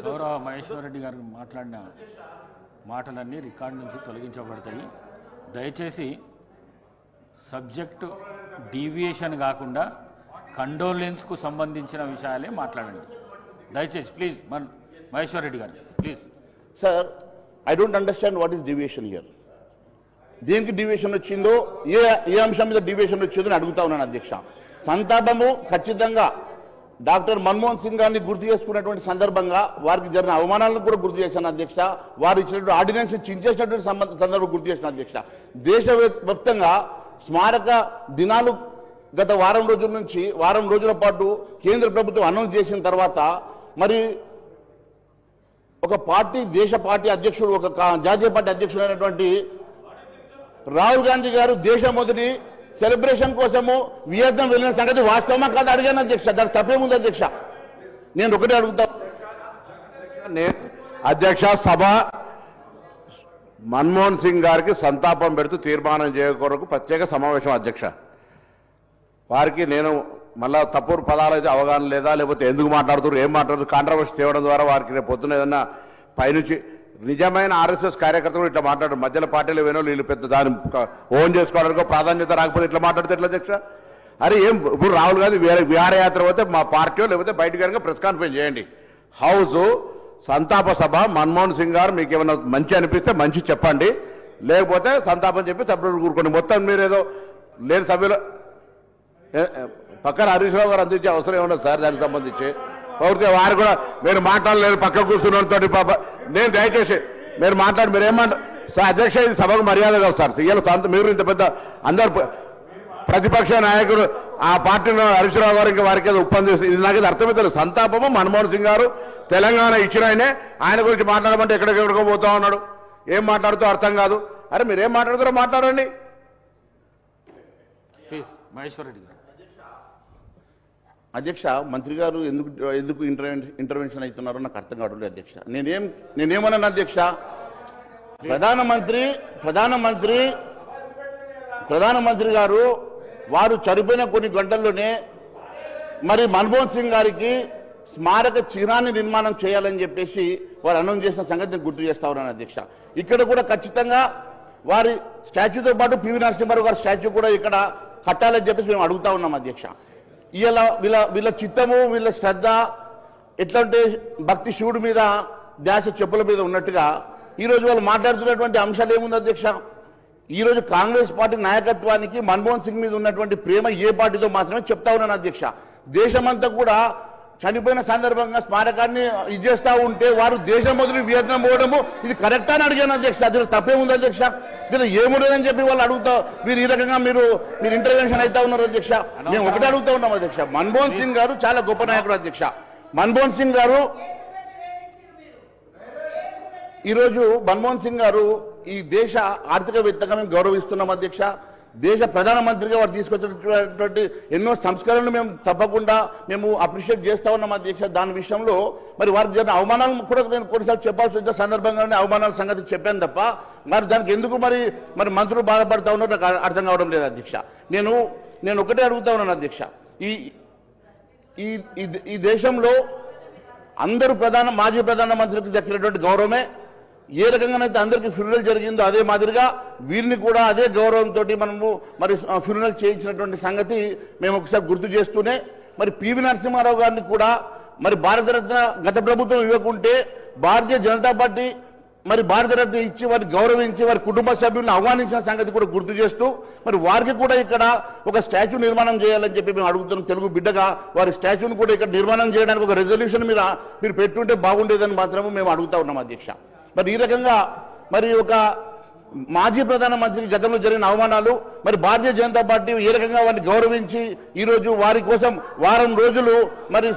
గౌరవ మహేశ్వర్ రెడ్డి గారు మాట్లాడిన మాటలన్నీ రికార్డు నుంచి తొలగించబడతాయి. దయచేసి సబ్జెక్టు డీవియేషన్ కాకుండా కండోలెన్స్కు సంబంధించిన విషయాలే మాట్లాడండి దయచేసి. ప్లీజ్ మహేశ్వర్ రెడ్డి గారు please. Sir, I don't understand what is deviation here. దేనికి డీవియేషన్ వచ్చిందో, ఏ అంశం మీద డీవియేషన్ వచ్చిందో అని అడుగుతా ఉన్నాను అధ్యక్ష. సంతాపము ఖచ్చితంగా డాక్టర్ మన్మోహన్ సింగ్ గారిని గుర్తు చేసుకున్నటువంటి సందర్భంగా వారికి జరిగిన అవమానాలను కూడా గుర్తు చేశాను అధ్యక్ష. వారు ఇచ్చినటువంటి ఆర్డినెన్స్ చించేసినటువంటి సందర్భం గుర్తు చేసిన అధ్యక్ష. దేశవ్యాప్తంగా స్మారక దినాలు గత వారం రోజుల పాటు కేంద్ర ప్రభుత్వం అనౌన్స్ చేసిన తర్వాత మరి ఒక పార్టీ దేశ పార్టీ అధ్యక్షుడు, ఒక జాతీయ పార్టీ అధ్యక్షుడు అయినటువంటి రాహుల్ గాంధీ గారు దేశం మొదటి సెలబ్రేషన్ కోసము వియత్నాం వెళ్ళిన సంగతి వాస్తవమా కాదు అడిగాను అధ్యక్ష. దానికి తప్పేముంది అధ్యక్ష? నేను ఒకటే అడుగుతా అధ్యక్ష, సభ మన్మోహన్ సింగ్ గారికి సంతాపం పెడుతూ తీర్మానం చేయకొరకు ప్రత్యేక సమావేశం అధ్యక్ష. వారికి నేను మళ్ళా తప్పుడు పదాలు అయితే అవగాహన లేదా, లేకపోతే ఎందుకు మాట్లాడుతున్నారు, ఏం మాట్లాడుతున్నారు, కాంట్రవర్సీ తేవడం ద్వారా వారికి రేపు పొద్దున ఏదన్నా పైనుంచి నిజమైన ఆర్ఎస్ఎస్ కార్యకర్తలు ఇట్లా మాట్లాడారు. మధ్యలో పార్టీలు వేనో వీళ్ళు పెద్ద దాన్ని ఓన్ చేసుకోవడానికి ప్రాధాన్యత రాకపోతే ఇట్లా మాట్లాడితే ఎట్లా అధ్యక్ష? అరే ఏం ఇప్పుడు రాహుల్ గాంధీ విహారయాత్ర పోతే మా పార్టీ లేకపోతే బయటకు కనుక ప్రెస్ కాన్ఫరెన్స్ చేయండి. హౌస్ సంతాప సభ మన్మోహన్ సింగ్ గారు మీకు ఏమైనా మంచి అనిపిస్తే మంచి చెప్పండి, లేకపోతే సంతాపం చెప్పి సభ్యులు కూరుకోండి. మొత్తం మీరు ఏదో లేని సభ్యులు పక్కన హరీష్ రావు గారు అందించే అవసరం ఏమన్నా సార్ దానికి సంబంధించి పూర్తిగా వారు కూడా మీరు మాట్లాడలేదు పక్క కూర్చున్నతో పాప. నేను దయచేసి మీరు మాట్లాడి మీరు ఏమంటారు సార్? అధ్యక్ష, ఇది సభకు మర్యాద కాదు సార్. ఇవాళ మీరు ఇంత పెద్ద అందరు ప్రతిపక్ష నాయకుడు ఆ పార్టీలో హరీష్ రావు గారు ఇంకా వారికి ఏదో ఒప్పందిస్తుంది. ఇది నాకు అర్థమవుతుంది. సంతాపము మన్మోహన్ సింగ్ గారు తెలంగాణ ఇచ్చిన ఆయన గురించి మాట్లాడమంటే ఎక్కడికెక్కడికో పోతా ఉన్నాడు. ఏం మాట్లాడుతూ అర్థం కాదు. అరే మీరు ఏం మాట్లాడుతారో మాట్లాడండి ప్లీజ్. మహేశ్వర్ రెడ్డి గారు. అధ్యక్ష, మంత్రి గారు ఎందుకు ఇంటర్వెన్షన్ అవుతున్నారో నాకు అర్థం కావట్లేదు అధ్యక్ష. నేనేమన్నాను అధ్యక్ష? ప్రధానమంత్రి గారు వారు చనిపోయిన కొన్ని గంటల్లోనే మరి మన్మోహన్ సింగ్ గారికి స్మారక చిహ్నాన్ని నిర్మాణం చేయాలని చెప్పేసి వారు అనౌన్స్ చేసిన సంగతిని గుర్తు చేస్తా ఉన్నాను అధ్యక్ష. ఇక్కడ కూడా ఖచ్చితంగా వారి స్టాచ్యూతో పాటు పివి నరసింహారావు గారి స్టాచ్యూ కూడా ఇక్కడ కట్టాలని చెప్పేసి మేము అడుగుతా ఉన్నాం అధ్యక్ష. ఇలా వీళ్ళ చిత్తము, వీళ్ళ శ్రద్ధ ఎట్లంటే భక్తి శివుడి మీద ధ్యాస చెప్పుల మీద ఉన్నట్టుగా ఈరోజు వాళ్ళు మాట్లాడుతున్నటువంటి అంశాలు ఏముంది అధ్యక్ష? ఈరోజు కాంగ్రెస్ పార్టీ నాయకత్వానికి మన్మోహన్ సింగ్ మీద ఉన్నటువంటి ప్రేమ ఏ పార్టీతో మాత్రమే చెప్తా ఉన్నాను అధ్యక్ష. దేశమంతా కూడా చనిపోయిన సందర్భంగా స్మారకాన్ని ఇచ్చేస్తా ఉంటే వారు దేశం మొదలు వియత్నాం పోవడము ఇది కరెక్టా అని అడిగాను అధ్యక్ష. దీనికి తప్పేముంది అధ్యక్ష? దీనికి ఏముండదని చెప్పి వాళ్ళు అడుగుతా మీరు ఈ రకంగా మీరు ఇంటర్వెన్షన్ అవుతా ఉన్నారు అధ్యక్ష. మేము ఒకటే అడుగుతా ఉన్నాం అధ్యక్ష. మన్మోహన్ సింగ్ గారు చాలా గొప్ప నాయకుడు అధ్యక్ష. మన్మోహన్ సింగ్ గారు ఈ దేశ ఆర్థికవేత్తగా మేము గౌరవిస్తున్నాం అధ్యక్ష. దేశ ప్రధానమంత్రిగా వారు తీసుకొచ్చినటువంటి ఎన్నో సంస్కరణలు మేము తప్పకుండా అప్రిషియేట్ చేస్తా ఉన్నాం అధ్యక్ష. దాని విషయంలో మరి వారికి జరిగిన అవమానాలను కూడా నేను కొన్నిసార్లు చెప్పాల్సి వచ్చిన సందర్భంగానే అవమానాల సంగతి చెప్పాను తప్ప మరి దానికి ఎందుకు మరి మంత్రులు బాధపడతా ఉన్నారో నాకు అర్థం కావడం లేదు అధ్యక్ష. నేను ఒకటే అడుగుతా ఉన్నాను అధ్యక్ష. ఈ దేశంలో అందరూ మాజీ ప్రధానమంత్రికి దక్కినటువంటి గౌరవమే ఏ రకంగానైతే అందరికీ ఫ్యూనరల్ జరిగిందో అదే మాదిరిగా వీరిని కూడా అదే గౌరవంతో మనము మరి ఫ్యూనరల్ చేయించినటువంటి సంగతి మేము ఒకసారి గుర్తు చేస్తూనే మరి పివి నరసింహారావు గారిని కూడా మరి భారతరత్న గత ప్రభుత్వం ఇవ్వకుంటే భారతీయ జనతా పార్టీ మరి భారతరత్న ఇచ్చి వారిని గౌరవించి వారి కుటుంబ సభ్యులను ఆహ్వానించిన సంగతి కూడా గుర్తు చేస్తూ మరి వారికి కూడా ఇక్కడ ఒక స్టాచ్యూ నిర్మాణం చేయాలని చెప్పి మేము అడుగుతున్నాం. తెలుగు బిడ్డగా వారి స్టాచ్యూని కూడా ఇక్కడ నిర్మాణం చేయడానికి ఒక రెజల్యూషన్ మీరు పెట్టుంటే బాగుండేదని మాత్రమే మేము అడుగుతా ఉన్నాం అధ్యక్ష. మరి ఈ రకంగా మరి ఒక మాజీ ప్రధానమంత్రికి గతంలో జరిగిన అవమానాలు మరి భారతీయ జనతా పార్టీ ఏ రకంగా వారిని గౌరవించి ఈరోజు వారి కోసం వారం రోజులు మరి